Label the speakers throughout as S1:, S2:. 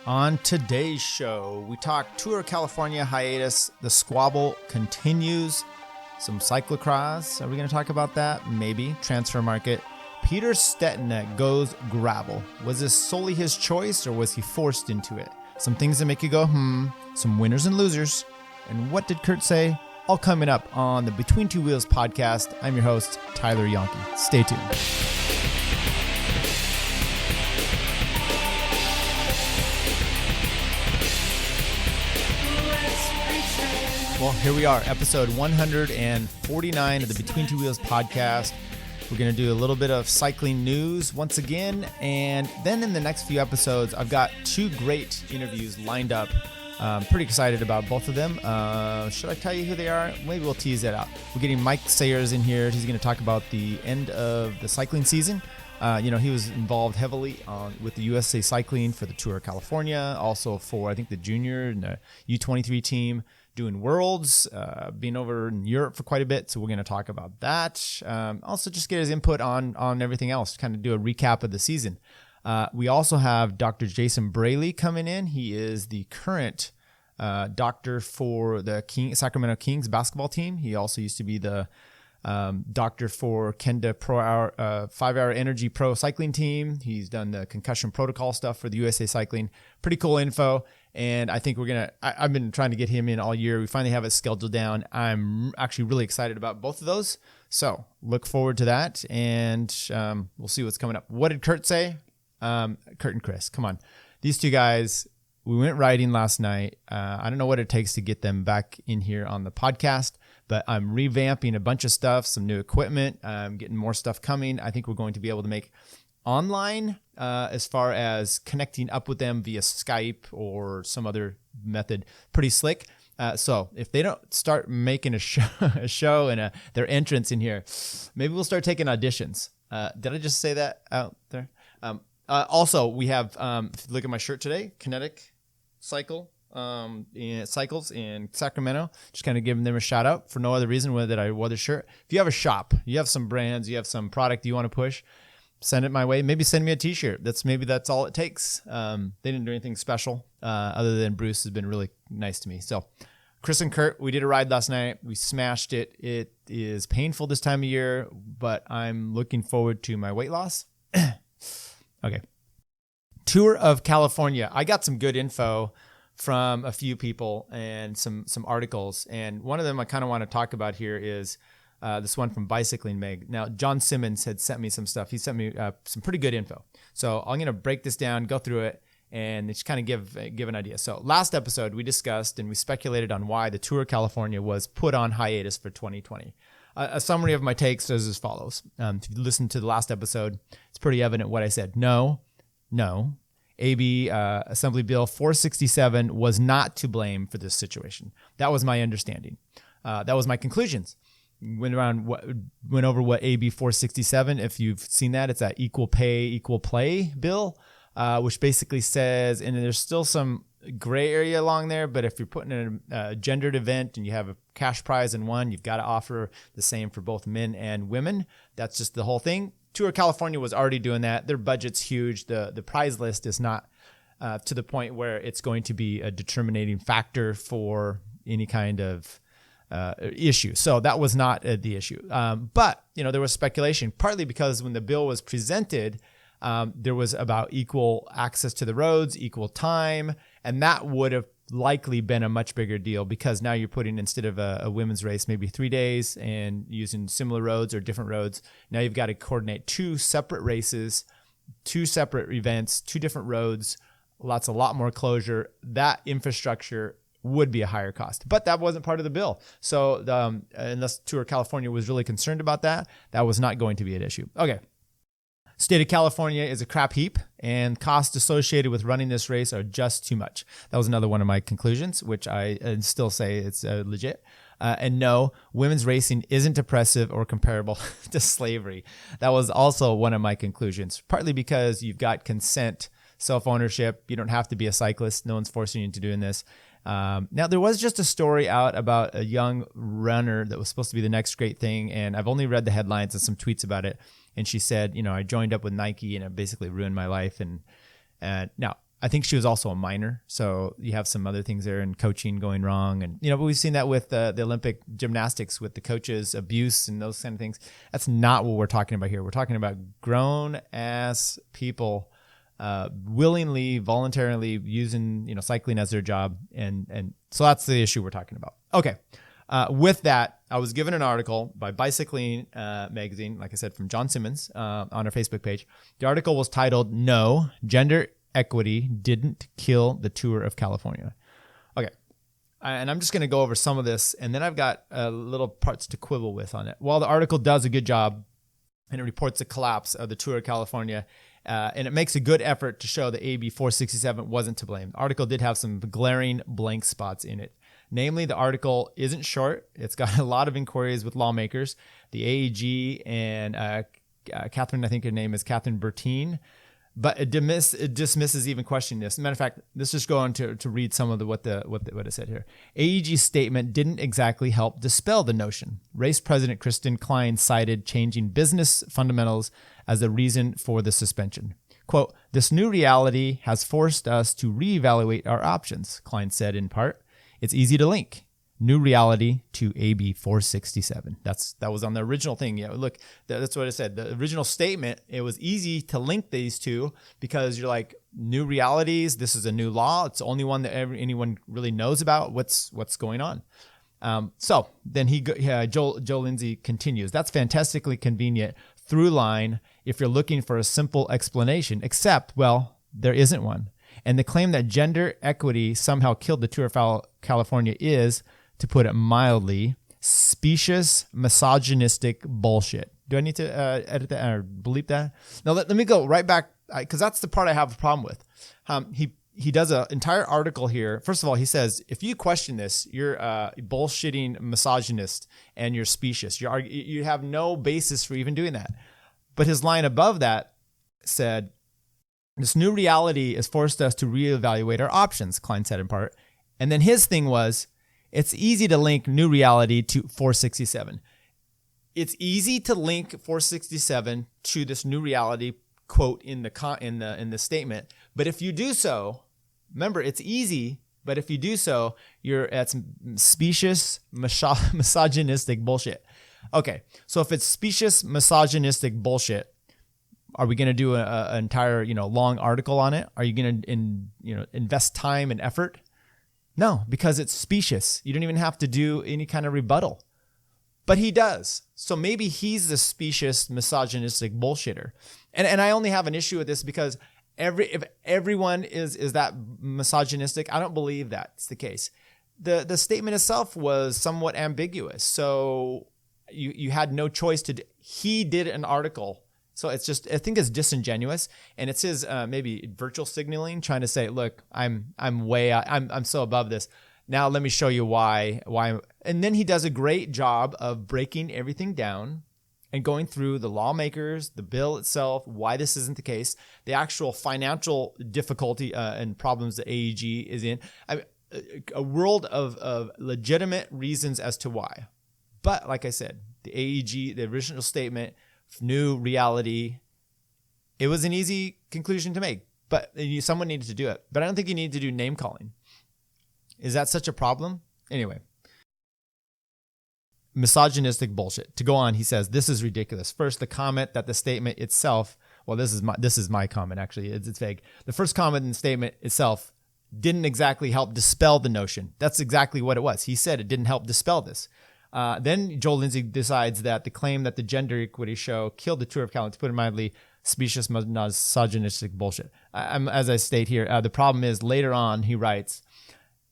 S1: On today's show, we talk Tour California hiatus, the squabble continues, some cyclocross. Are we going to talk about that? Maybe. Transfer market. Peter Stetina goes gravel. Was this solely his choice or was he forced into it? Some things that make you go, some winners and losers. And what did Curt say? All coming up on the Between Two Wheels podcast. I'm your host, Tyler Janke. Stay tuned. Well, here we are, episode 149 of the Between Two Wheels podcast. We're going to do a little bit of cycling news once again, and then in the next few episodes, I've got two great interviews lined up. I'm pretty excited about both of them. Should I tell you who they are? Maybe we'll tease that out. We're getting Mike Sayers in here. He's going to talk about the end of the cycling season. He was involved heavily with the USA Cycling for the Tour of California, also for, I think, the junior and the U23 team, doing worlds, being over in Europe for quite a bit. So we're going to talk about that. Also just get his input on everything else, kind of do a recap of the season. We also have Dr. Jason Braley coming in. He is the current doctor for the Sacramento Kings basketball team. He also used to be the doctor for Kenda 5-hour Energy Pro cycling team. He's done the concussion protocol stuff for the USA Cycling. Pretty cool info. And I think I've been trying to get him in all year. We finally have it scheduled down. I'm actually really excited about both of those. So look forward to that. And we'll see what's coming up. What did Curt say? Curt and Chris, come on. These two guys, we went riding last night. I don't know what it takes to get them back in here on the podcast, but I'm revamping a bunch of stuff, some new equipment. I'm getting more stuff coming. I think we're going to be able to make online as far as connecting up with them via Skype or some other method, pretty slick. So if they don't start making a show and their entrance in here, maybe we'll start taking auditions. Did I just say that out there? Also, we have, if you look at my shirt today, Kinetic Cycles in Sacramento. Just kind of giving them a shout out for no other reason that I wore the shirt. If you have a shop, you have some brands, you have some product you want to push, send it my way. Maybe send me a t-shirt. That's all it takes. They didn't do anything special other than Bruce has been really nice to me. So Chris and Curt, we did a ride last night. We smashed it. It is painful this time of year, but I'm looking forward to my weight loss. Okay. Tour of California. I got some good info from a few people and some articles. And one of them I kind of want to talk about here is this one from Bicycling Mag. Now, John Simmons had sent me some stuff. He sent me some pretty good info. So I'm going to break this down, go through it, and just kind of give an idea. So last episode, we discussed and we speculated on why the Tour of California was put on hiatus for 2020. A summary of my takes is as follows. If you listen to the last episode, it's pretty evident what I said. No. AB Assembly Bill 467 was not to blame for this situation. That was my understanding. That was my conclusions. Went over what AB 467. If you've seen that, it's that equal pay, equal play bill, which basically says, and there's still some gray area along there, but if you're putting in a gendered event and you have a cash prize in one, you've got to offer the same for both men and women. That's just the whole thing. Tour of California was already doing that. Their budget's huge. The prize list is not to the point where it's going to be a determining factor for any kind of issue. So that was not the issue. But, there was speculation, partly because when the bill was presented, there was about equal access to the roads, equal time, and that would have likely been a much bigger deal because now you're putting, instead of a women's race, maybe 3 days and using similar roads or different roads. Now you've got to coordinate two separate races, two separate events, two different roads, a lot more closure. That infrastructure would be a higher cost, but that wasn't part of the bill. So unless Tour of California was really concerned about that, that was not going to be an issue. Okay. State of California is a crap heap, and costs associated with running this race are just too much. That was another one of my conclusions, which I still say it's legit. And no, women's racing isn't oppressive or comparable to slavery. That was also one of my conclusions, partly because you've got consent, self-ownership. You don't have to be a cyclist. No one's forcing you into doing this. Now, there was just a story out about a young runner that was supposed to be the next great thing, and I've only read the headlines and some tweets about it. And she said, I joined up with Nike and it basically ruined my life. And now I think she was also a minor, so you have some other things there and coaching going wrong. And, but we've seen that with the Olympic gymnastics with the coaches, abuse and those kind of things. That's not what we're talking about here. We're talking about grown-ass people willingly, voluntarily using, cycling as their job. And so that's the issue we're talking about. Okay. With that, I was given an article by Bicycling magazine, like I said, from John Simmons on our Facebook page. The article was titled, "No, Gender Equity Didn't Kill the Tour of California." Okay. And I'm just going to go over some of this, and then I've got little parts to quibble with on it. While the article does a good job, and it reports the collapse of the Tour of California, and it makes a good effort to show that AB 467 wasn't to blame. The article did have some glaring blank spots in it. Namely, the article isn't short. It's got a lot of inquiries with lawmakers, the AAG, and Catherine, I think her name is Catherine Bertine. But it dismisses even questioning this. As a matter of fact, let's just go on to read some of what it said here. AEG's statement didn't exactly help dispel the notion. Race President Kristen Klein cited changing business fundamentals as the reason for the suspension. Quote, "This new reality has forced us to reevaluate our options," Klein said in part. "It's easy to link new reality to AB 467. That was on the original thing. Yeah, look, that's what I said. The original statement, it was easy to link these two because you're like, new realities, this is a new law. It's the only one that anyone really knows about what's going on. So then Joel Lindsey continues. "That's fantastically convenient through line if you're looking for a simple explanation, except, well, there isn't one. And the claim that gender equity somehow killed the Tour of California is, to put it mildly, specious, misogynistic bullshit." Do I need to edit that or bleep that? Now, let me go right back, because that's the part I have a problem with. He does an entire article here. First of all, he says, if you question this, you're a bullshitting misogynist and you're specious. You have no basis for even doing that. But his line above that said, "This new reality has forced us to reevaluate our options," Klein said in part. And then his thing was, it's easy to link new reality to 467. It's easy to link 467 to this new reality quote in the statement. But if you do so, remember, it's easy, but if you do so, it's specious, misogynistic bullshit. Okay, so if it's specious, misogynistic bullshit, are we going to do an entire, long article on it? Are you going to, invest time and effort? No, because it's specious. You don't even have to do any kind of rebuttal. But he does. So maybe he's the specious, misogynistic bullshitter. And I only have an issue with this because if everyone is that misogynistic, I don't believe that's the case. The statement itself was somewhat ambiguous. So you had no choice he did an article. So it's just, I think it's disingenuous, and it's his maybe virtual signaling, trying to say, look, I'm so above this. Now let me show you why. And then he does a great job of breaking everything down and going through the lawmakers, the bill itself, why this isn't the case, the actual financial difficulty and problems that AEG is in. A world of legitimate reasons as to why. But like I said, the AEG, the original statement, new reality, it was an easy conclusion to make, but someone needed to do it. But I don't think you need to do name calling. Is that such a problem? Anyway, misogynistic bullshit. To go on, he says, "This is ridiculous." First, the comment that the statement itself, well, this is my comment, actually. It's vague. The first comment in the statement itself didn't exactly help dispel the notion. That's exactly what it was. He said it didn't help dispel this. Then Joel Lindsey decides that the claim that the gender equity show killed the Tour of California, to put it mildly, specious, misogynistic bullshit. As I state here, the problem is later on he writes,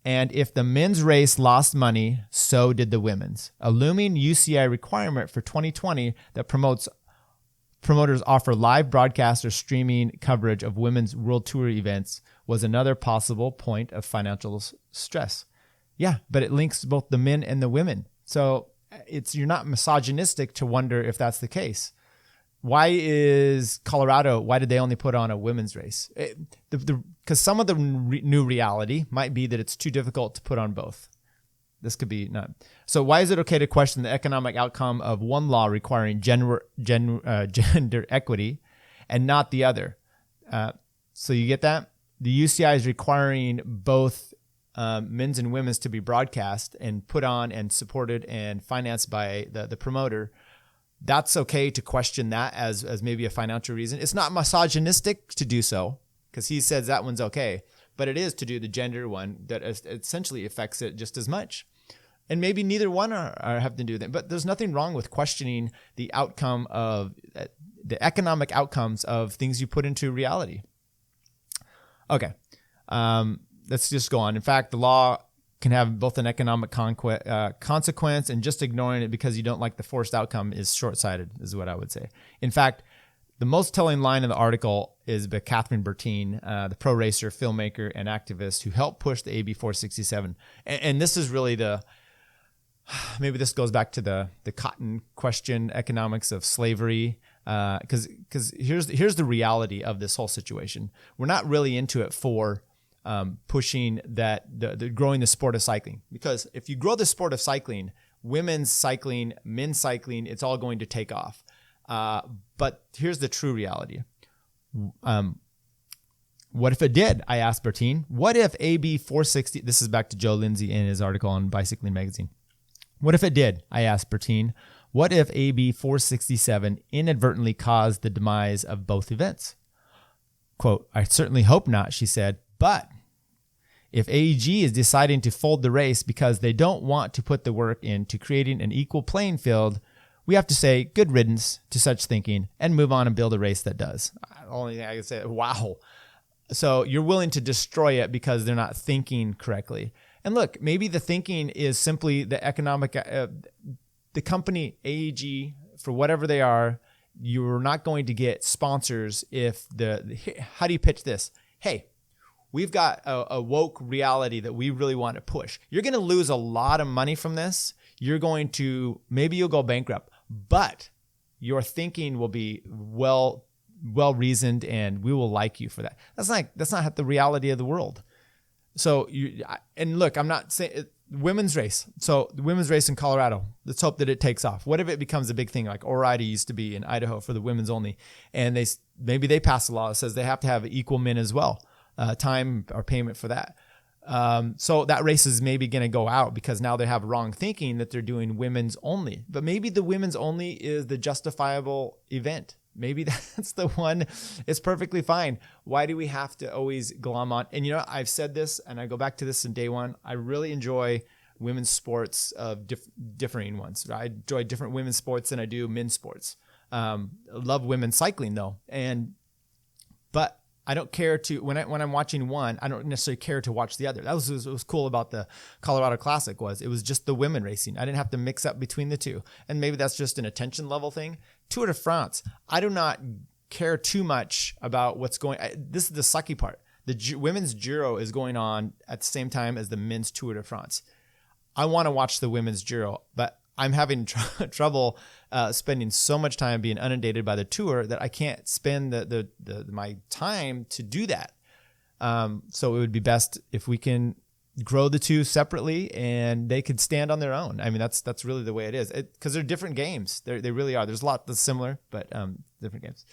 S1: "And if the men's race lost money, so did the women's. A looming UCI requirement for 2020 that promoters offer live broadcast or streaming coverage of women's world tour events was another possible point of financial stress." Yeah, but it links both the men and the women. So you're not misogynistic to wonder if that's the case. Why did they only put on a women's race? Because some of the new reality might be that it's too difficult to put on both. This could be not. So why is it okay to question the economic outcome of one law requiring gender equity and not the other? So you get that? the UCI is requiring both men's and women's to be broadcast and put on and supported and financed by the promoter, that's okay to question that as maybe a financial reason. It's not misogynistic to do so because he says that one's okay, but it is to do the gender one that essentially affects it just as much. And maybe neither one are have to do that, but there's nothing wrong with questioning the outcome of the economic outcomes of things you put into reality. Okay, let's just go on. In fact, the law can have both an economic consequence, and just ignoring it because you don't like the forced outcome is short-sighted, is what I would say. In fact, the most telling line in the article is by Catherine Bertine, the pro racer, filmmaker, and activist who helped push the AB 467. And this is really maybe this goes back to the cotton question, economics of slavery, because here's the reality of this whole situation. We're not really into it for pushing the growing the sport of cycling, because if you grow the sport of cycling, women's cycling, men's cycling, it's all going to take off. But here's the true reality. What if it did? I asked Bertine. What if AB 460? This is back to Joe Lindsey in his article on Bicycling Magazine. What if it did? I asked Bertine. What if AB 467 inadvertently caused the demise of both events? Quote, I certainly hope not, she said. But if AEG is deciding to fold the race because they don't want to put the work into creating an equal playing field, we have to say good riddance to such thinking and move on and build a race that does. The only thing I can say, wow. So you're willing to destroy it because they're not thinking correctly. And look, maybe the thinking is simply the economic, the company AEG, for whatever they are, you're not going to get sponsors if how do you pitch this? Hey, we've got a woke reality that we really want to push. You're going to lose a lot of money from this. Maybe you'll go bankrupt, but your thinking will be well reasoned, and we will like you for that. That's not the reality of the world. So look, I'm not saying women's race. So the women's race in Colorado, let's hope that it takes off. What if it becomes a big thing like Orida used to be in Idaho for the women's only, and maybe they pass a law that says they have to have equal men as well, time or payment for that. So that race is maybe going to go out because now they have wrong thinking that they're doing women's only. But maybe the women's only is the justifiable event. Maybe that's the one. It's perfectly fine. Why do we have to always glom on? And I've said this, and I go back to this in day one. I really enjoy women's sports of differing ones. I enjoy different women's sports than I do men's sports. I love women's cycling though, but I don't care to when I'm watching one. I don't necessarily care to watch the other. That was what was cool about the Colorado Classic it was just the women racing. I didn't have to mix up between the two, and maybe that's just an attention level thing. Tour de France, I do not care too much about what's going. This is the sucky part. The women's Giro is going on at the same time as the men's Tour de France. I want to watch the women's Giro, but I'm having trouble spending so much time being inundated by the tour that I can't spend my time to do that. So it would be best if we can grow the two separately and they could stand on their own. I mean, that's really the way it is, because they're different games. They really are. There's a lot that's similar, but different games.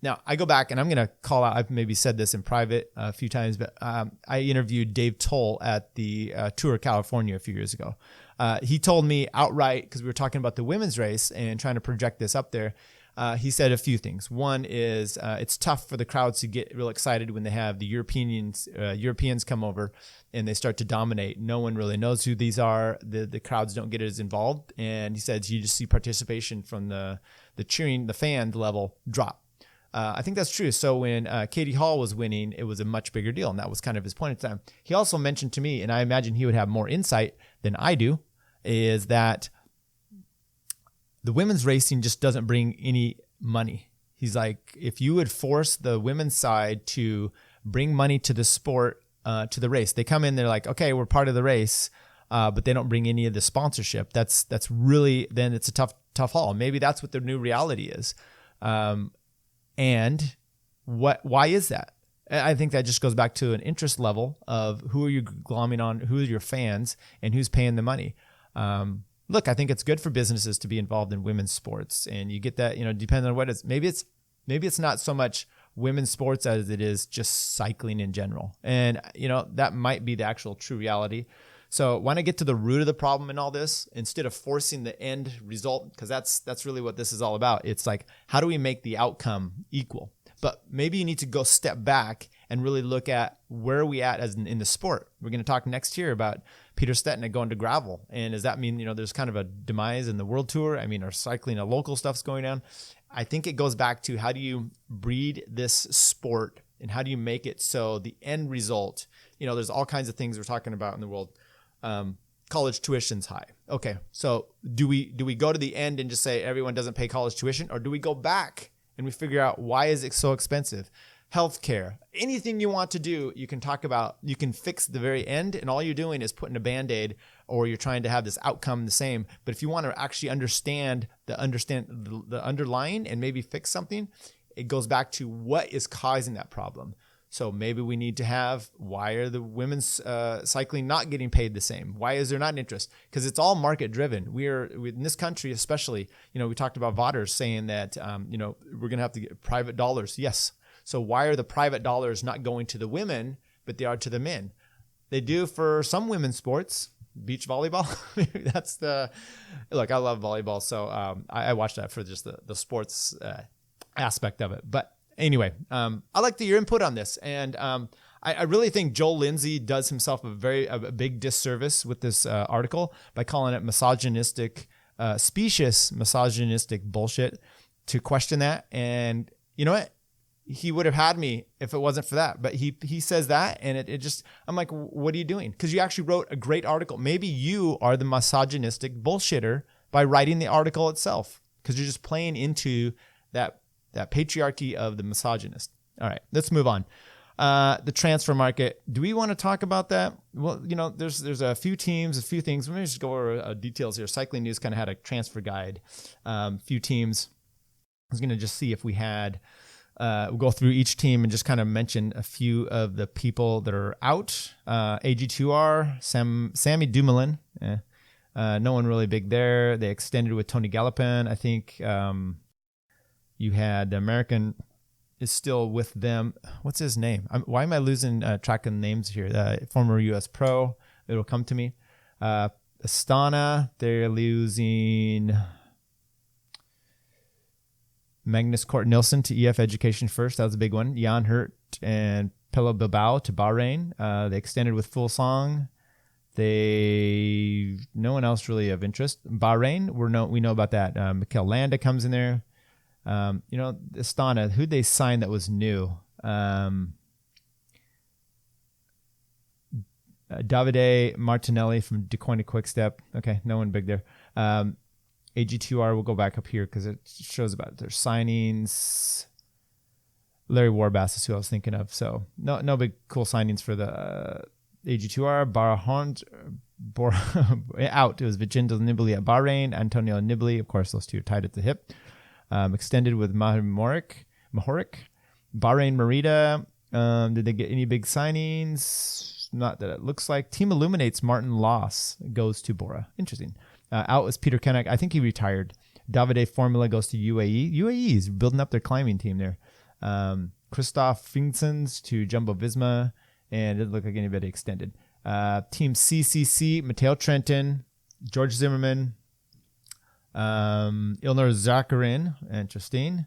S1: Now, I go back and I'm going to call out, I've maybe said this in private a few times, but I interviewed Dave Toll at the Tour of California a few years ago. He told me outright, because we were talking about the women's race and trying to project this up there, he said a few things. One is it's tough for the crowds to get real excited when they have the Europeans come over and they start to dominate. No one really knows who these are. The crowds don't get as involved. And he said you just see participation from the cheering, the fan level drop. I think that's true. So when Katie Hall was winning, it was a much bigger deal, and that was kind of his point at the time. He also mentioned to me, and I imagine he would have more insight than I do, is that the women's racing just doesn't bring any money. He's like, if you would force the women's side to bring money to the sport, to the race, they come in, they're like, okay, we're part of the race, but they don't bring any of the sponsorship. That's really, then it's a tough haul. Maybe that's what the new reality is. And why is that? I think that just goes back to an interest level of who are you glomming on, who are your fans, and who's paying the money. Look, I think it's good for businesses to be involved in women's sports, and you get that, depending on what it's. Maybe it's not so much women's sports as it is just cycling in general. And, that might be the actual true reality. So why not get to the root of the problem in all this instead of forcing the end result? Because that's really what this is all about. It's like, how do we make the outcome equal? But maybe you need to go step back and really look at where are we at as in the sport. We're going to talk next year about Peter Stetina going to gravel. And does that mean, there's kind of a demise in the world tour? I mean, our cycling, our local stuff's going down. I think it goes back to how do you breed this sport and how do you make it so the end result, there's all kinds of things we're talking about in the world. College tuition's high. Okay, so do we go to the end and just say everyone doesn't pay college tuition, or do we go back and we figure out why is it so expensive? Healthcare, anything you want to do, you can talk about. You can fix the very end, and all you're doing is putting a Band-Aid, or you're trying to have this outcome the same. But if you want to actually understand the underlying and maybe fix something, it goes back to what is causing that problem. So maybe we need to have, why are the women's cycling not getting paid the same? Why is there not interest? Because it's all market driven. We're in this country, especially, we talked about voters saying that, we're going to have to get private dollars. Yes. So why are the private dollars not going to the women, but they are to the men? They do for some women's sports, beach volleyball. Look, I love volleyball. So I watch that for just the sports aspect of it. But anyway, I like your input on this. And I really think Joel Lindsey does himself a big disservice with this article by calling it misogynistic, specious misogynistic bullshit to question that. And you know what? He would have had me if it wasn't for that. But he says that, and it just, I'm like, what are you doing? Because you actually wrote a great article. Maybe you are the misogynistic bullshitter by writing the article itself, because you're just playing into that patriarchy of the misogynist. All right, let's move on. The transfer market. Do we want to talk about that? Well, there's a few teams, a few things. Let me just go over details here. Cycling News kind of had a transfer guide. Few teams. I was going to just see if we had, we'll go through each team and just kind of mention a few of the people that are out. AG2R, Sammy Dumoulin. No one really big there. They extended with Tony Gallopin. I think you had the American is still with them. What's his name? Why am I losing track of names here? The former U.S. pro. It'll come to me. Astana, they're losing Magnus Cort Nielsen to EF Education First. That was a big one. Jan Hurt and Pello Bilbao to Bahrain. They extended with Full Song. No one else really of interest. Bahrain, we know about that. Mikel Landa comes in there. Astana, who'd they sign that was new? Davide Martinelli from DeCoined Quickstep. Okay, no one big there. AG2R, we'll go back up here because it shows about their signings. Larry Warbass is who I was thinking of. So no big cool signings for the AG2R. Barahond out. It was Vincenzo Nibali at Bahrain. Antonio Nibali, of course, those two are tied at the hip. Extended with Mahoric. Bahrain Merida. Did they get any big signings? Not that it looks like. Team Illuminates Martin Loss goes to Bora. Interesting. Out was Peter Kennack. I think he retired. Davide Formula goes to UAE. UAE is building up their climbing team there. Christoph Fingsons to Jumbo Visma. And it didn't look like anybody extended. Team CCC, Matteo Trentin, George Zimmerman, Ilnur Zakarin, interesting.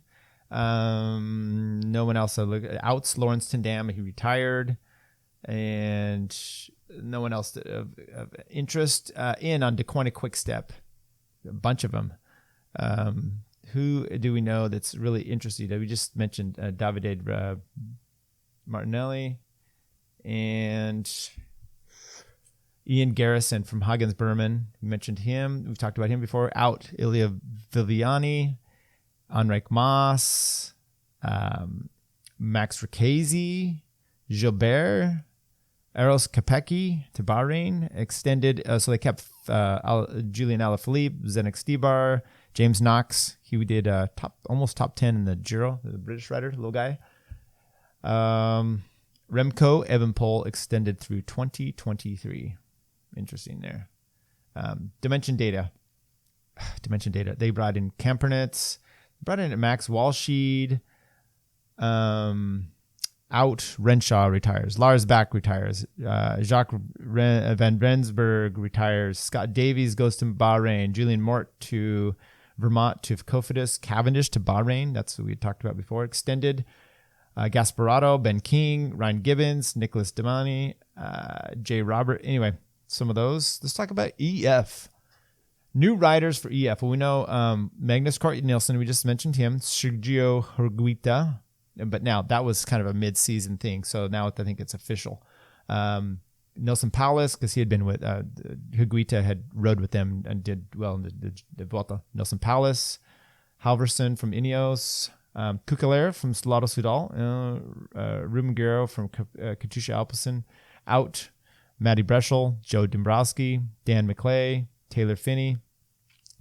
S1: No one else. Outs, Lawrence Tindam, he retired. And no one else of interest. In on DeCoined Quickstep, a bunch of them. Who do we know that's really interested? We just mentioned Davide Martinelli and Ian Garrison from Hagens Berman. We mentioned him. We've talked about him before. Out, Ilya Viviani, Enric Mas, Max Ricchese, Gilbert, Eros Capecchi to Bahrain. Extended, so they kept Julian Alaphilippe, Zdenek Stibar, James Knox. He did almost top 10 in the Giro, the British rider, little guy. Remco Evenepoel extended through 2023. Interesting there. Dimension Data. They brought in Kempernitz. Brought in Max Walschied. Out, Renshaw retires. Lars Bak retires. Jacques Van Rensburg retires. Scott Davies goes to Bahrain. Julian Mort to Vermont to Cofidis. Cavendish to Bahrain. That's what we talked about before. Extended. Gasparato, Ben King, Ryan Gibbons, Nicholas Damani, Jay Robert. Anyway, some of those. Let's talk about EF. New riders for EF. Well, we know Magnus Cort Nielsen. We just mentioned him. Sergio Higuita. But now that was kind of a mid-season thing. So now I think it's official. Nelson Paulus, because he had been with Higuita, had rode with them and did well in the Vuelta. Nelson Paulus, Halverson from Ineos, Kukalera from Lotto Sudal, Ruben Guerrero from Katusha Alpecin, out, Matty Breschel, Joe Dombrowski, Dan McClay, Taylor Finney.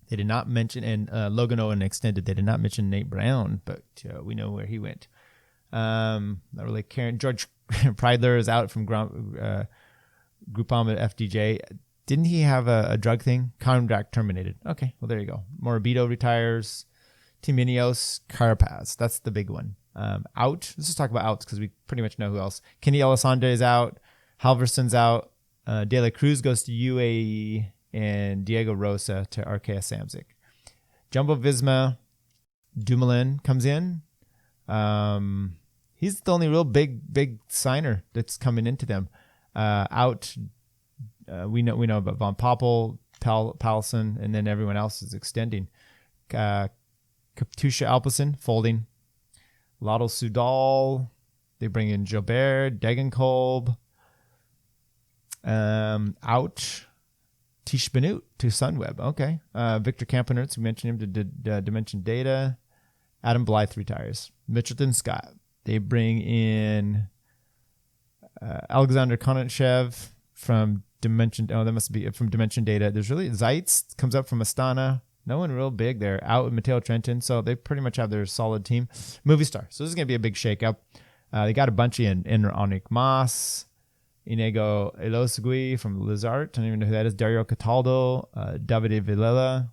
S1: They did not mention, and Logan Owen extended, they did not mention Nate Brown, but we know where he went. Not really caring. George Preidler is out from Groupama FDJ. Didn't he have a drug thing? Contract terminated. Okay, well, there you go. Morabito retires. Team Ineos, Carapaz. That's the big one. Out. Let's just talk about outs because we pretty much know who else. Kenny Alessandre is out. Halverson's out. De La Cruz goes to UAE. And Diego Rosa to RKS Samsic. Jumbo Visma, Dumoulin comes in. He's the only real big signer that's coming into them. Out, we know about Von Poppel, Paulson, and then everyone else is extending. Katusha Alpecin folding. Lotto Sudal, they bring in Gilbert, Degenkolb. Out. Tish Benut to Sunweb. Okay. Victor Campenertz, we mentioned him to Dimension Data. Adam Blythe retires. Mitchelton Scott. They bring in Alexander Konachev from Dimension. Oh, that must be from Dimension Data. There's really Zeitz comes up from Astana. No one real big there. Out with Matteo Trentin. So they pretty much have their solid team. Movistar. So this is going to be a big shakeup. They got a bunch in Enric Mas. Inigo Elosegui from Lizard. I don't even know who that is. Dario Cataldo, Davide Villela,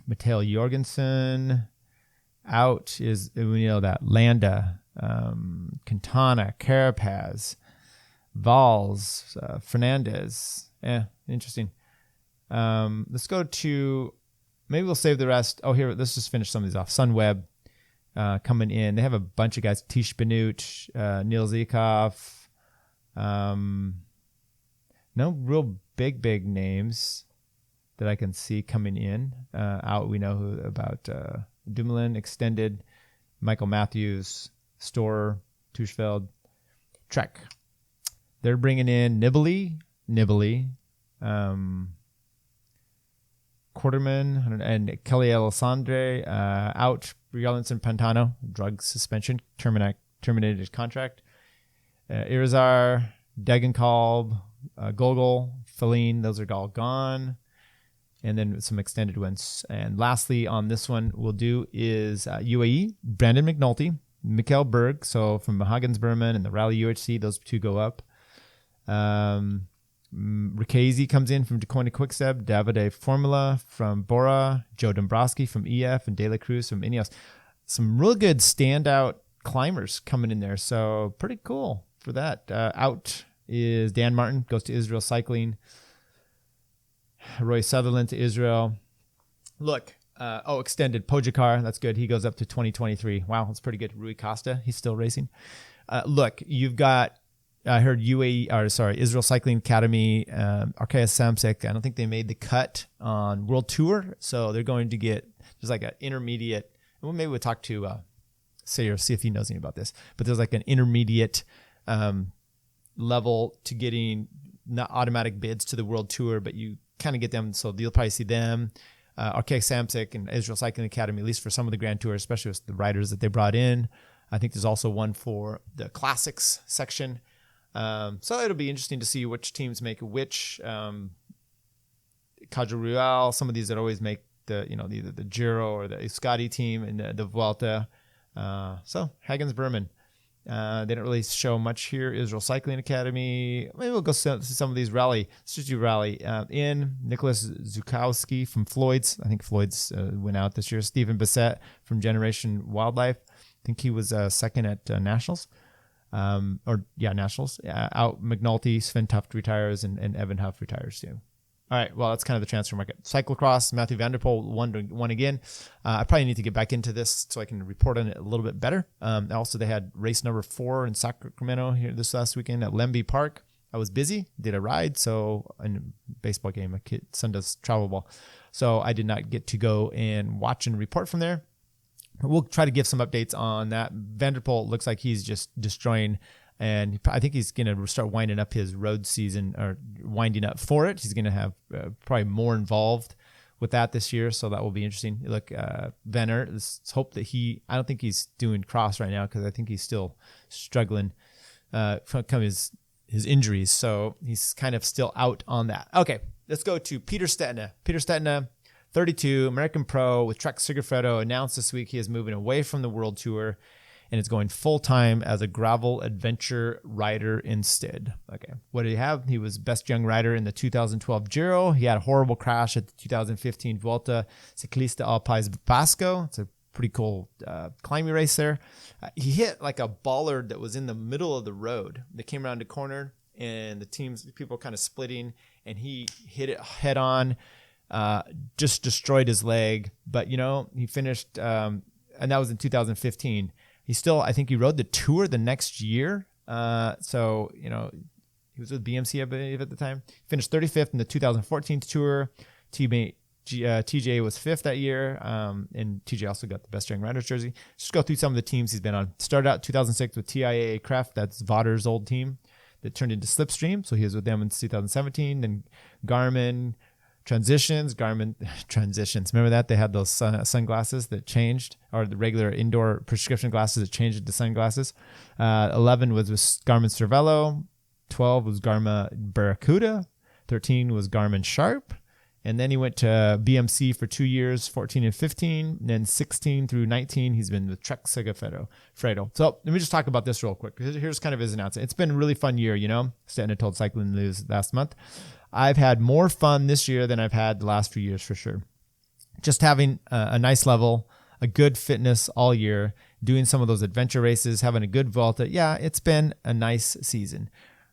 S1: Matteo Jorgensen. Out is, we know that, Landa, Quintana, Carapaz, Valls, Fernandez. Interesting. Let's go to, maybe we'll save the rest. Oh, here, let's just finish some of these off. Sunweb. Coming in. They have a bunch of guys. Tish Benut, Neil Zikov. No real big names that I can see coming in. Out, we know who about Dumoulin, Extended, Michael Matthews, Storer, Tuchfeld, Trek. They're bringing in Nibali, Quarterman, and Kelly Alessandre. Out, Brialinson Pantano, drug suspension, terminated his contract. Irizar, Degenkolb, Gogol, Feline, those are all gone. And then some extended ones. And lastly, on this one, we'll do is UAE, Brandon McNulty, Mikkel Berg, so from Hagens Berman and the Rally UHC, those two go up. Rickazy comes in from DeCoin Quickstep, Davide Formula from Bora, Joe Dombrowski from EF, and De La Cruz from Ineos. Some real good standout climbers coming in there, so pretty cool for that. Out is Dan Martin, goes to Israel Cycling. Roy Sutherland to Israel. Look, extended Pogacar, that's good. He goes up to 2023. Wow, that's pretty good. Rui Costa, he's still racing. Look, you've got, I heard Israel Cycling Academy, RKS Samsic. I don't think they made the cut on World Tour, so they're going to get, there's like an intermediate, well, maybe we'll talk to Sayer, see if he knows anything about this, but there's like an intermediate level to getting not automatic bids to the World Tour, but you kind of get them, so you'll probably see them, RKS Samsic and Israel Cycling Academy, at least for some of the Grand Tours, especially with the riders that they brought in. I think there's also one for the Classics section. So it'll be interesting to see which teams make which. Cadre Rural, some of these that always make the, either the Giro or the Euskadi team and the Vuelta. So Hagens Berman. They don't really show much here. Israel Cycling Academy. Maybe we'll go see some of these rally. Let's just do rally. Nicholas Zukowski from Floyd's. I think Floyd's went out this year. Stephen Bissett from Generation Wildlife. I think he was second at Nationals. Nationals. Out McNulty, Sven Tuft retires, and Evan Huff retires too. All right, well, that's kind of the transfer market. Cyclocross, Matthew Van Der Poel won again. I probably need to get back into this so I can report on it a little bit better. Also, they had race number 4 in Sacramento here this last weekend at Lemby Park. I was busy, did a ride, in a baseball game, my son does travel ball. So I did not get to go and watch and report from there. We'll try to give some updates on that. Van Der Poel looks like he's just destroying. And I think he's going to start winding up his road season, or winding up for it. He's going to have probably more involved with that this year, so that will be interesting. Look, Van Aert, let's hope that I don't think he's doing cross right now because I think he's still struggling from his injuries, so he's kind of still out on that. Okay, let's go to Peter Stetina. Peter Stetina, 32, American pro with Trek Segafredo, announced this week he is moving away from the World Tour and is going full-time as a gravel adventure rider instead. Okay, what did he have? He was best young rider in the 2012 Giro. He had a horrible crash at the 2015 Vuelta Ciclista al País Vasco. It's a pretty cool climbing race there. He hit like a bollard that was in the middle of the road. They came around the corner, and people were kind of splitting, and he hit it head on, just destroyed his leg. But, he finished, and that was in 2015. I think he rode the Tour the next year. He was with BMC, I believe, at the time. Finished 35th in the 2014 Tour. TJ was 5th that year. And TJ also got the best young rider's jersey. Just go through some of the teams he's been on. Started out 2006 with TIAA Kraft. That's Vader's old team that turned into Slipstream. So he was with them in 2017. Then Garmin Transitions. Remember that? They had those sunglasses that changed, or the regular indoor prescription glasses that changed into sunglasses. 11 was with Garmin Cervelo. 12 was Garmin Barracuda. 13 was Garmin Sharp. And then he went to BMC for 2 years, 14 and 15. And then 16 through 19, he's been with Trek Segafredo. So let me just talk about this real quick. Here's kind of his announcement. It's been a really fun year, Stetina told Cycling News last month. I've had more fun this year than I've had the last few years for sure. Just having a nice level, a good fitness all year, doing some of those adventure races, having a good Vuelta. Yeah, it's been a nice season.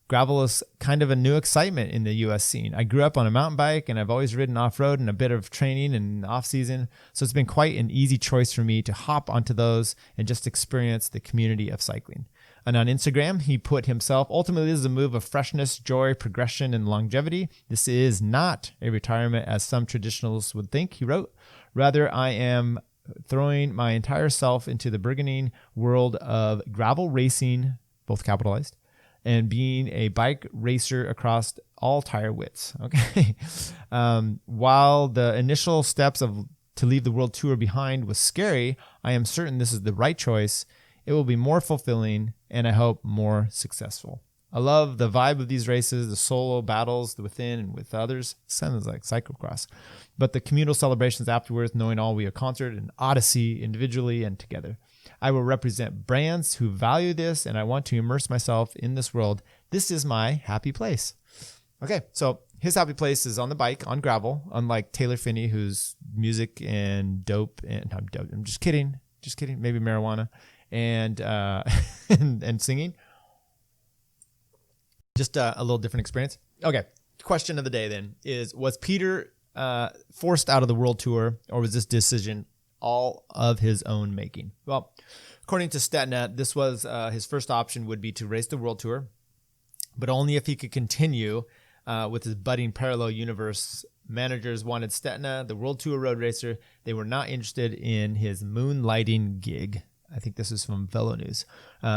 S1: Gravel is kind of a new excitement in the U.S. scene. I grew up on a mountain bike, and I've always ridden off-road and a bit of training and off-season. So it's been quite an easy choice for me to hop onto those and just experience the community of cycling. And on Instagram, he put himself, ultimately this is a move of freshness, joy, progression, and longevity. This is not a retirement as some traditionalists would think, he wrote. Rather, I am throwing my entire self into the burgeoning world of gravel racing, both capitalized, and being a bike racer across all tire widths. Okay. While the initial steps to leave the World Tour behind was scary, I am certain this is the right choice. It will be more fulfilling and I hope more successful. I love the vibe of these races, the solo battles within and with others. Sounds like cyclocross. But the communal celebrations afterwards, knowing all we concert and odyssey individually and together. I will represent brands who value this, and I want to immerse myself in this world. This is my happy place. Okay, so his happy place is on the bike, on gravel, unlike Taylor Finney, who's music and dope. And I'm just kidding. Maybe marijuana and and singing. Just a little different experience. Okay, question of the day then is, was Peter forced out of the World Tour, or was this decision all of his own making? Well, according to Stetina, this was his first option would be to race the World Tour, but only if he could continue with his budding parallel universe. Managers wanted Stetina, the World Tour road racer. They were not interested in his moonlighting gig. I think this is from Velo News.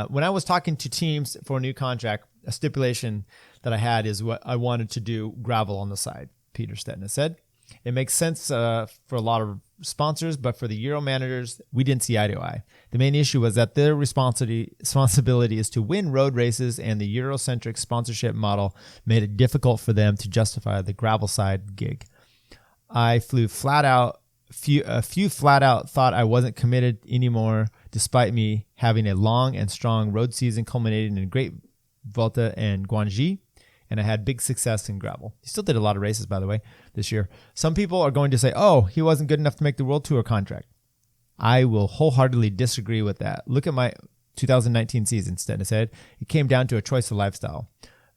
S1: When I was talking to teams for a new contract, a stipulation that I had is what I wanted to do gravel on the side, Peter Stetina said. It makes sense for a lot of sponsors, but for the Euro managers, we didn't see eye to eye. The main issue was that their responsibility is to win road races, and the Eurocentric sponsorship model made it difficult for them to justify the gravel side gig. I flew flat out A few flat out thought I wasn't committed anymore, despite me having a long and strong road season culminating in a great Volta and Guangxi, and I had big success in gravel. He still did a lot of races, by the way, this year. Some people are going to say, oh, he wasn't good enough to make the World Tour contract. I will wholeheartedly disagree with that. Look at my 2019 season, Stetina said. It came down to a choice of lifestyle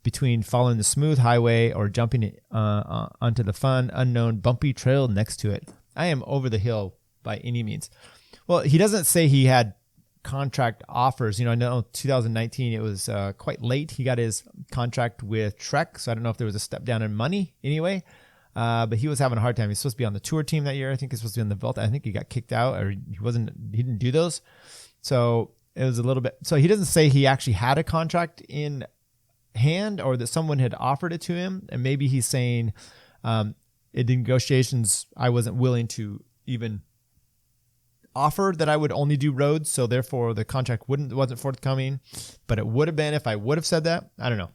S1: between following the smooth highway or jumping onto the fun, unknown, bumpy trail next to it. I am over the hill by any means. Well, he doesn't say he had contract offers. I know 2019, it was quite late. He got his contract with Trek, so I don't know if there was a step down in money anyway, but he was having a hard time. He's supposed to be on the tour team that year. I think he's supposed to be on the Vuelta. I think he got kicked out, or he didn't do those. So it was a little bit. So he doesn't say he actually had a contract in hand or that someone had offered it to him. And maybe he's saying in negotiations, I wasn't willing to even offer that I would only do roads, so therefore the contract wasn't forthcoming, but it would have been if I would have said that. I don't know.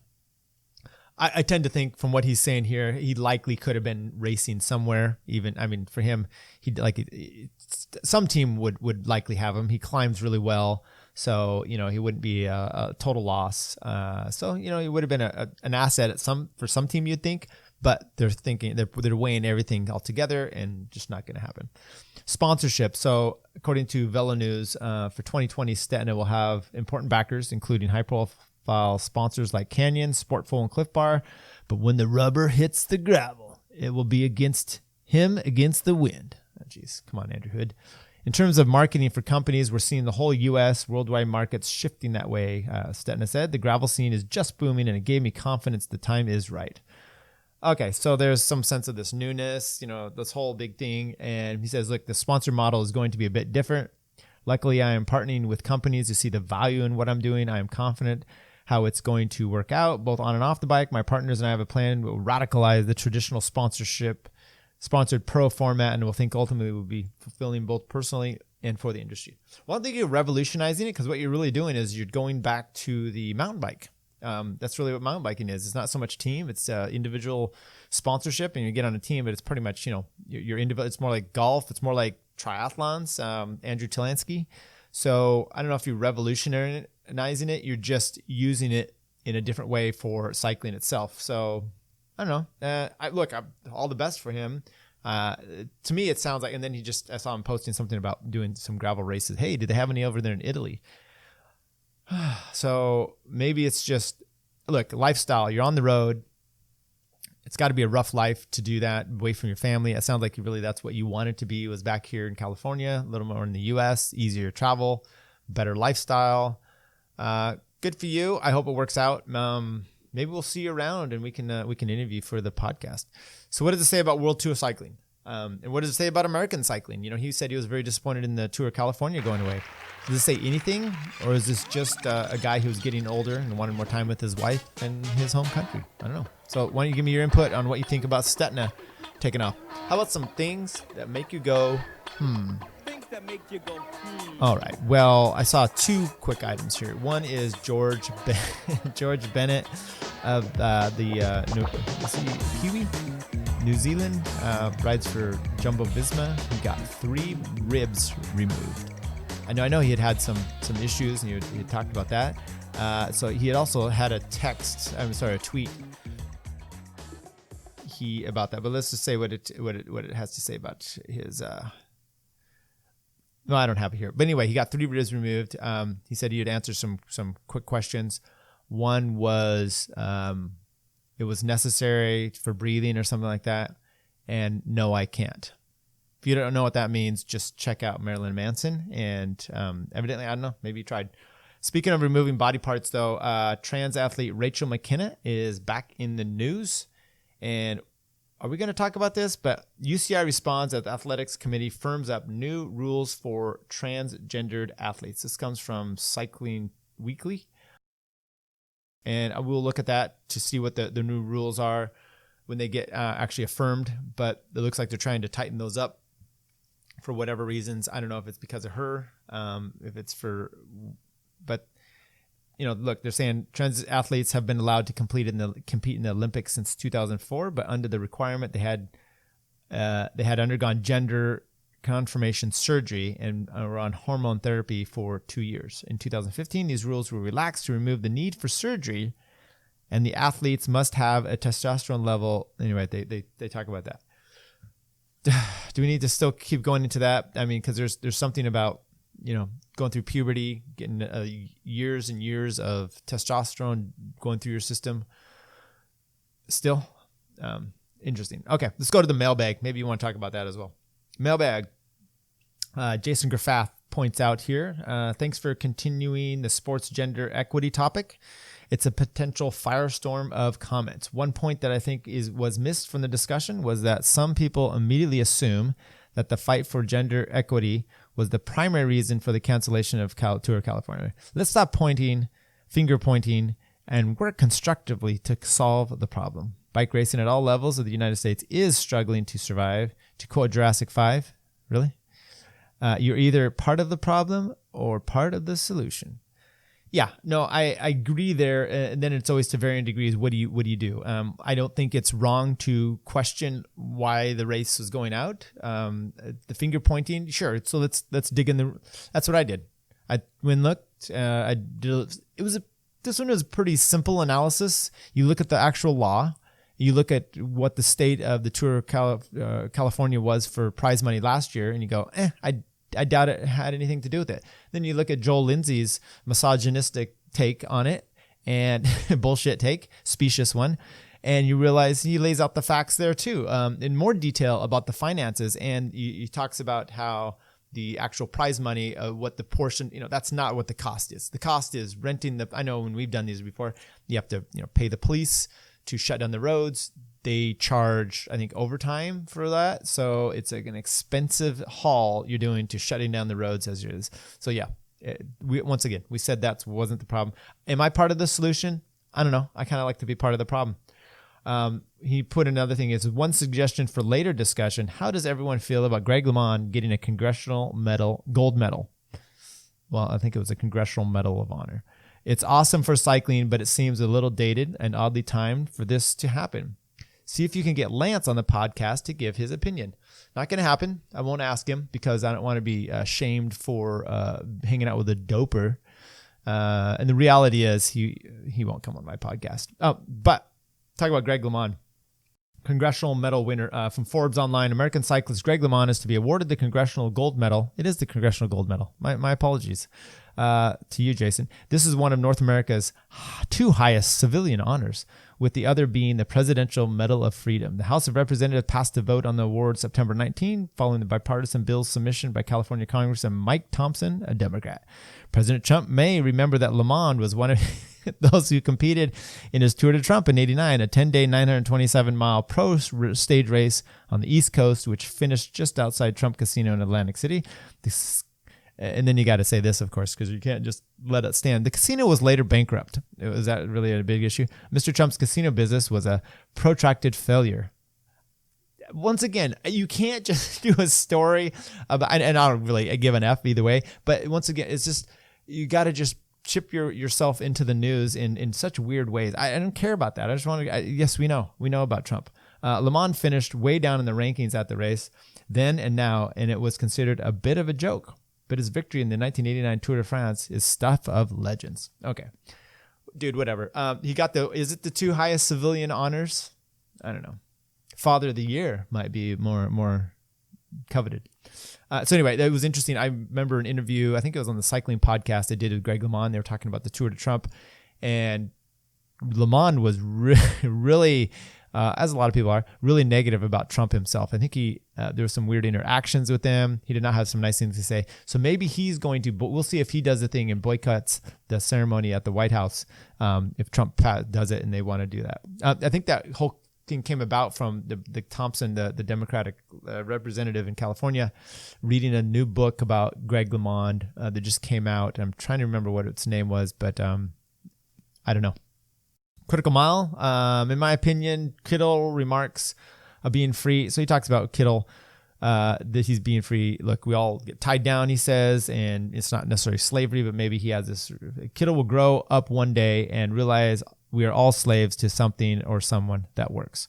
S1: I tend to think from what he's saying here, he likely could have been racing somewhere. Even, I mean, for him, some team would likely have him. He climbs really well, so he wouldn't be a total loss. So he would have been an asset for some team, you'd think. But they're thinking they're weighing everything all together, and just not going to happen. Sponsorship. So according to Velo News, for 2020, Stetina will have important backers, including high-profile sponsors like Canyon, Sportful, and Cliff Bar. But when the rubber hits the gravel, it will be against the wind. Oh, geez, come on, Andrew Hood. In terms of marketing for companies, we're seeing the whole U.S. worldwide markets shifting that way. Stetina said the gravel scene is just booming, and it gave me confidence the time is right. Okay, so there's some sense of this newness, this whole big thing. And he says, look, the sponsor model is going to be a bit different. Luckily, I am partnering with companies to see the value in what I'm doing. I am confident how it's going to work out, both on and off the bike. My partners and I have a plan to radicalize the traditional sponsored pro format, and we'll think ultimately we'll be fulfilling both personally and for the industry. Well, I think you're revolutionizing it, because what you're really doing is you're going back to the mountain bike. That's really what mountain biking is. It's not so much team. It's individual sponsorship, and you get on a team, but it's pretty much, you're individual. It's more like golf. It's more like triathlons, Andrew Talansky. So I don't know if you're revolutionizing it. You're just using it in a different way for cycling itself. So I don't know. All the best for him. To me, it sounds like, and then I saw him posting something about doing some gravel races. Hey, did they have any over there in Italy? So maybe it's just, look, lifestyle. You're on the road. It's got to be a rough life to do that away from your family. It sounds like that's what you wanted to be, was back here in California, a little more in the U.S., easier travel, better lifestyle. Good for you. I hope it works out. Maybe we'll see you around, and we can interview for the podcast. So what does it say about World Tour cycling? And what does it say about American cycling? He said he was very disappointed in the Tour of California going away. Does it say anything, or is this just a guy who was getting older and wanted more time with his wife and his home country? I don't know. So why don't you give me your input on what you think about Stetina taking off? How about some things that make you go, Things that make you go, All right. Well, I saw two quick items here. One is George Bennett of Kiwi? New Zealand, rides for Jumbo Visma. He got 3 ribs removed. I know he had some issues, and he had talked about that. So he had also had a tweet about that. But let's just say what it has to say about his. No, I don't have it here. But anyway, he got 3 ribs removed. He said he would answer some quick questions. One was it was necessary for breathing or something like that. And no, I can't. If you don't know what that means, just check out Marilyn Manson. And evidently, I don't know, maybe you tried. Speaking of removing body parts, though, trans athlete Rachel McKenna is back in the news. And are we going to talk about this? But UCI responds that the athletics committee firms up new rules for transgendered athletes. This comes from Cycling Weekly. And I will look at that to see what the new rules are when they get actually affirmed. But it looks like they're trying to tighten those up for whatever reasons. I don't know if it's because of her, if it's but look, they're saying trans athletes have been allowed to compete in the Olympics since 2004, but under the requirement they had undergone gender confirmation surgery and are on hormone therapy for 2 years. In 2015, these rules were relaxed to remove the need for surgery, and the athletes must have a testosterone level. Anyway, they talk about that. Do we need to still keep going into that? I mean, because there's something about, going through puberty, getting years and years of testosterone going through your system. Still, interesting. Okay, let's go to the mailbag. Maybe you want to talk about that as well. Mailbag. Jason Graffath points out here, thanks for continuing the sports gender equity topic. It's a potential firestorm of comments. One point that I think was missed from the discussion was that some people immediately assume that the fight for gender equity was the primary reason for the cancellation of Tour California. Let's stop finger pointing, and work constructively to solve the problem. Bike racing at all levels of the United States is struggling to survive. To quote Jurassic 5, really? You're either part of the problem or part of the solution. Yeah, no, I agree there. And then it's always to varying degrees. What do you do? I don't think it's wrong to question why the race was going out. The finger pointing, sure. So let's dig in that's what I did. I went and looked. This one was pretty simple analysis. You look at the actual law. You look at what the state of the Tour of California was for prize money last year, and you go, I doubt it had anything to do with it. Then you look at Joel Lindsey's misogynistic take on it, and bullshit take, specious one, and you realize he lays out the facts there too, in more detail about the finances, and he talks about how the actual prize money, what the portion, that's not what the cost is. The cost is renting I know when we've done these before, you have to pay the police to shut down the roads. They charge, I think, overtime for that. So it's like an expensive haul you're doing to shutting down the roads as it is. So yeah, once again, we said that wasn't the problem. Am I part of the solution? I don't know. I kind of like to be part of the problem. He put another thing is one suggestion for later discussion. How does everyone feel about Greg LeMond getting a congressional gold medal? Well, I think it was a Congressional Medal of Honor. It's awesome for cycling, but it seems a little dated and oddly timed for this to happen. See if you can get Lance on the podcast to give his opinion. Not going to happen. I won't ask him because I don't want to be shamed for hanging out with a doper. And the reality is he won't come on my podcast. But talk about Greg LeMond. Congressional Medal winner from Forbes Online. American cyclist Greg LeMond is to be awarded the Congressional Gold Medal. It is the Congressional Gold Medal. My apologies to you, Jason. This is one of North America's two highest civilian honors, with the other being the Presidential Medal of Freedom. The House of Representatives passed a vote on the award September 19, following the bipartisan bill's submission by California Congressman Mike Thompson, a Democrat. President Trump may remember that LeMond was one of those who competed in his Tour de Trump in '89, a 10-day, 927-mile pro stage race on the East Coast, which finished just outside Trump Casino in Atlantic City. And then you got to say this, of course, because you can't just let it stand. The casino was later bankrupt. Was that really a big issue? Mr. Trump's casino business was a protracted failure. Once again, you can't just do a story about, and I don't really give an F either way, but once again, it's just, you got to just chip yourself into the news in such weird ways. I don't care about that. I just want to, yes, we know about Trump. LeMond finished way down in the rankings at the race then and now, and it was considered a bit of a joke. But his victory in the 1989 Tour de France is stuff of legends. Okay. Dude, whatever. He got is it the two highest civilian honors? I don't know. Father of the Year might be more coveted. So anyway, that was interesting. I remember an interview, I think it was on the cycling podcast I did with Greg LeMond. They were talking about the Tour de Trump, and LeMond was really, as a lot of people are, really negative about Trump himself. I think there were some weird interactions with him. He did not have some nice things to say. So maybe he's going to, but we'll see if he does the thing and boycotts the ceremony at the White House, if Trump does it and they want to do that. I think that whole thing came about from the Thompson, the Democratic representative in California, reading a new book about Greg LeMond that just came out. I'm trying to remember what its name was, but I don't know. Critical Mile, in my opinion, Kittle remarks of being free. So he talks about Kittle, that he's being free. Look, we all get tied down, he says, and it's not necessarily slavery, but maybe he has this. Kittle will grow up one day and realize we are all slaves to something or someone that works.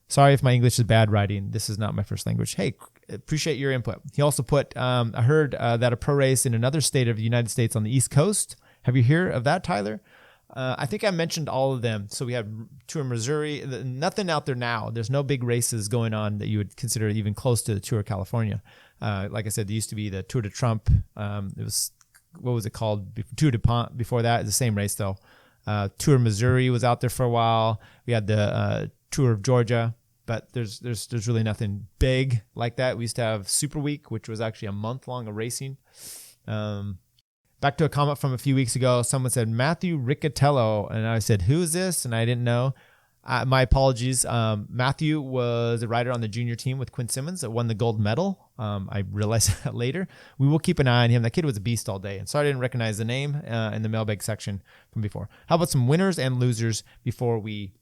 S1: Sorry if my English is bad writing. This is not my first language. Hey, appreciate your input. He also put, I heard that a pro race in another state of the United States on the East Coast. Have you heard of that, Tyler? I think I mentioned all of them. So we have Tour Missouri, nothing out there now. There's no big races going on that you would consider even close to the Tour of California. Like I said, there used to be the Tour de Trump. It was, what was it called? Tour de Pont before that. It's the same race though. Tour Missouri was out there for a while. We had the Tour of Georgia, but there's really nothing big like that. We used to have Super Week, which was actually a month long of racing. Back to a comment from a few weeks ago. Someone said Matthew Riccatello, and I said, who is this? And I didn't know. My apologies. Matthew was a rider on the junior team with Quinn Simmons that won the gold medal. I realized that later. We will keep an eye on him. That kid was a beast all day. And sorry I didn't recognize the name in the mailbag section from before. How about some winners and losers before we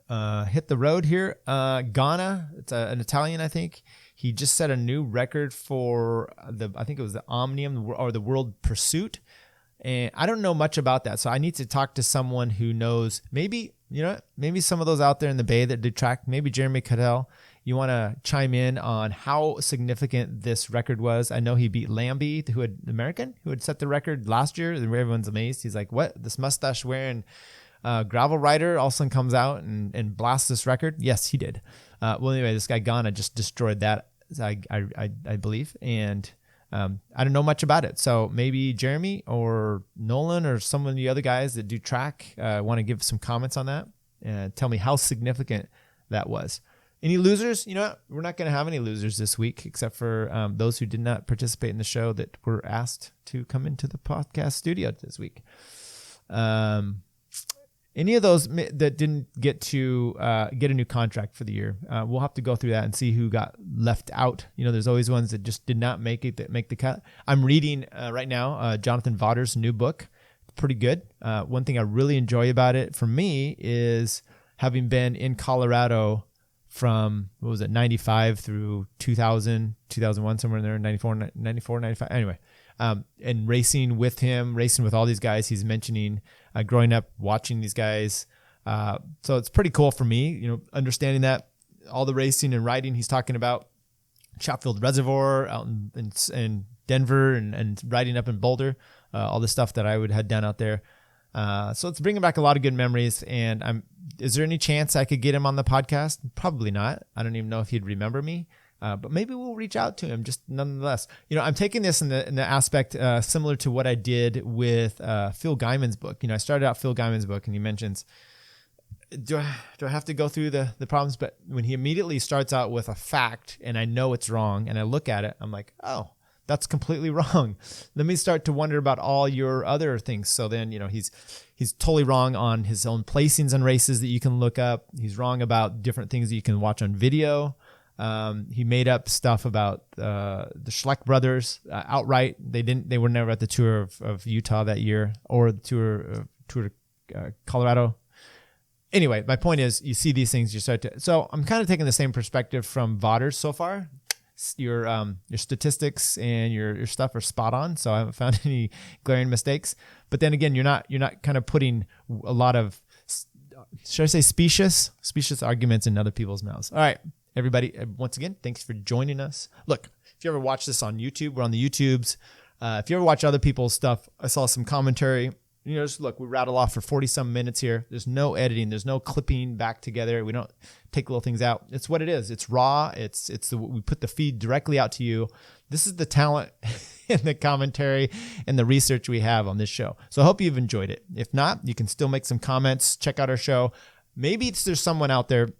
S1: hit the road here? Ghana, it's an Italian, I think. He just set a new record for I think it was the Omnium or the World Pursuit. And I don't know much about that. So I need to talk to someone who knows. Maybe some of those out there in the Bay that do track, maybe Jeremy Cadell, you want to chime in on how significant this record was. I know he beat Lambie, the American, who had set the record last year. And everyone's amazed. He's like, what? This mustache wearing gravel rider all of a sudden comes out and blasts this record? Yes, he did. Well, anyway, this guy Ghana just destroyed that, I believe. And I don't know much about it. So maybe Jeremy or Nolan or some of the other guys that do track want to give some comments on that and tell me how significant that was. Any losers? You know what? We're not going to have any losers this week except for those who did not participate in the show that were asked to come into the podcast studio this week. Any of those that didn't get to get a new contract for the year, we'll have to go through that and see who got left out. You know, there's always ones that just did not make it, that make the cut. I'm reading right now Jonathan Vaughter's new book. Pretty good. One thing I really enjoy about it for me is having been in Colorado from, 95 through 2000, 2001, somewhere in there, 94, 95. Anyway, and racing with him, racing with all these guys he's mentioning, growing up watching these guys. So it's pretty cool for me, you know, understanding that all the racing and riding he's talking about, Chatfield Reservoir out in Denver and riding up in Boulder, all the stuff that I would head down out there. So it's bringing back a lot of good memories. And is there any chance I could get him on the podcast? Probably not. I don't even know if he'd remember me. But maybe we'll reach out to him just nonetheless. You know, I'm taking this in the aspect similar to what I did with Phil Guyman's book. You know, I started out Phil Guyman's book and he mentions, do I have to go through the problems? But when he immediately starts out with a fact and I know it's wrong and I look at it, I'm like, oh, that's completely wrong. Let me start to wonder about all your other things. So then, you know, he's totally wrong on his own placings on races that you can look up. He's wrong about different things that you can watch on video. He made up stuff about the Schleck brothers outright. They were never at the Tour of Utah that year or the Tour of Colorado. Anyway, my point is, you see these things, you start to. So I'm kind of taking the same perspective from Vaughter so far. Your statistics and your stuff are spot on, so I haven't found any glaring mistakes. But then again, you're not kind of putting a lot of, should I say, specious arguments in other people's mouths. All right. Everybody, once again, thanks for joining us. Look, if you ever watch this on YouTube, we're on the YouTubes. If you ever watch other people's stuff, I saw some commentary. You know, just look, we rattle off for 40-some minutes here. There's no editing. There's no clipping back together. We don't take little things out. It's what it is. It's raw. We put the feed directly out to you. This is the talent and the commentary and the research we have on this show. So I hope you've enjoyed it. If not, you can still make some comments. Check out our show. Maybe there's someone out there.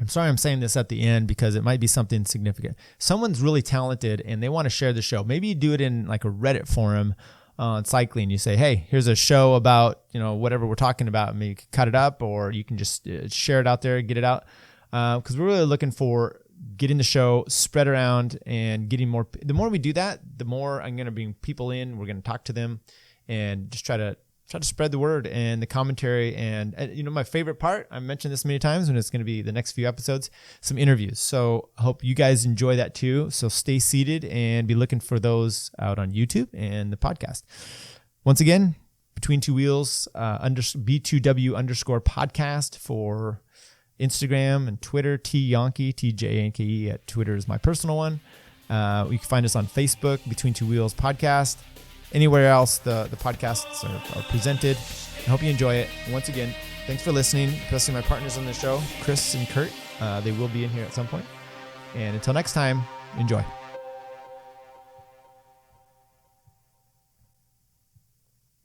S1: I'm sorry I'm saying this at the end because it might be something significant. Someone's really talented and they want to share the show. Maybe you do it in like a Reddit forum on cycling. You say, hey, here's a show about, you know, whatever we're talking about. Maybe you can cut it up or you can just share it out there, get it out. Because we're really looking for getting the show spread around and getting more. The more we do that, the more I'm going to bring people in. We're going to talk to them and just try to spread the word and the commentary. And you know, my favorite part, I mentioned this many times, and it's going to be the next few episodes, some interviews. So I hope you guys enjoy that too. So stay seated and be looking for those out on YouTube and the podcast. Once again, Between Two Wheels, B2W _ podcast for Instagram and Twitter, Janke, TJNKE at Twitter is my personal one. You can find us on Facebook, Between Two Wheels Podcast. Anywhere else the podcasts are presented. I hope you enjoy it. Once again, thanks for listening, especially my partners on the show, Chris and Curt. They will be in here at some point. And until next time, enjoy.